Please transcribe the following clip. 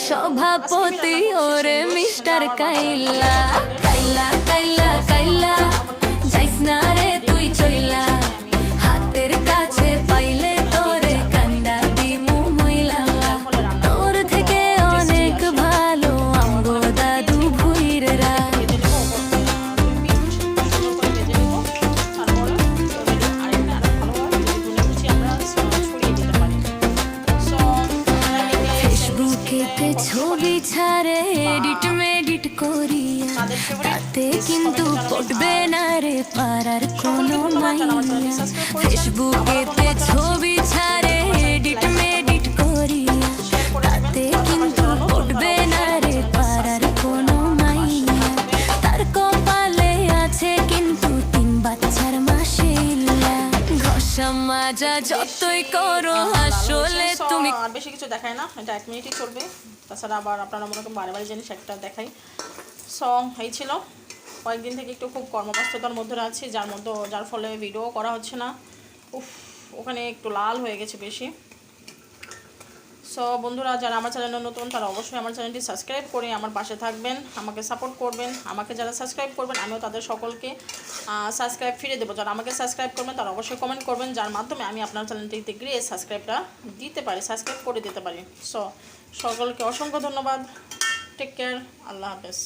সভাপতি ওরে মিস্টার কাইলা কাইলা কাইলা কাইলা যাইস না রে তুই চইলা হাতের কাছে পাইলে তোরে কান্দা দিমু মইলা তোর থেকে অনেক ভালো আমগো দাদু ভুইরেরা ফেসবুকেতে ছবি ছাড়ে এডিট মেডিট করিয়া তাতে কিন্তু পড়বে না রে পারার কোনো মাইয়া ফেসবুকেতে ছবি ছাড়ে এডিট মেডিট করিয়া তাতে কিন্তু পড়বে না রে পারার কোনো মাইয়া তার কপালে আছে কিন্তু 3 বাচ্চার মাশাআল্লাহ ঘষা মাজা যতই করো আসলে তুমি আর বেশি কিছু দেখায় না, এটা 1 মিনিটই চলবে। তাছাড়া আবার আপনারা মনে করেন বারে বারে জিনিস একটা দেখাই। সং এই ছিল, কয়েকদিন থেকে একটু খুব কর্মব্যস্ততার মধ্যে আছি, যার ফলে ভিডিও করা হচ্ছে না। ওখানে একটু লাল হয়ে গেছে বেশি। সো বন্ধুরা, যারা আমার চ্যানেলে নতুন তারা অবশ্যই আমার চ্যানেলটি সাবস্ক্রাইব করে আমার পাশে থাকবেন, আমাকে সাপোর্ট করবেন। আমাকে যারা সাবস্ক্রাইব করবেন আমিও তাদের সকলকে সাবস্ক্রাইব ফিরে দেবো। যারা আমাকে সাবস্ক্রাইব করবেন তারা অবশ্যই কমেন্ট করবেন, যার মাধ্যমে আমি আপনার চ্যানেলটিতে গিয়ে সাবস্ক্রাইব করে দিতে পারি। সো সকলকে অসংখ্য ধন্যবাদ। টেক কেয়ার, আল্লাহ হাফেজ।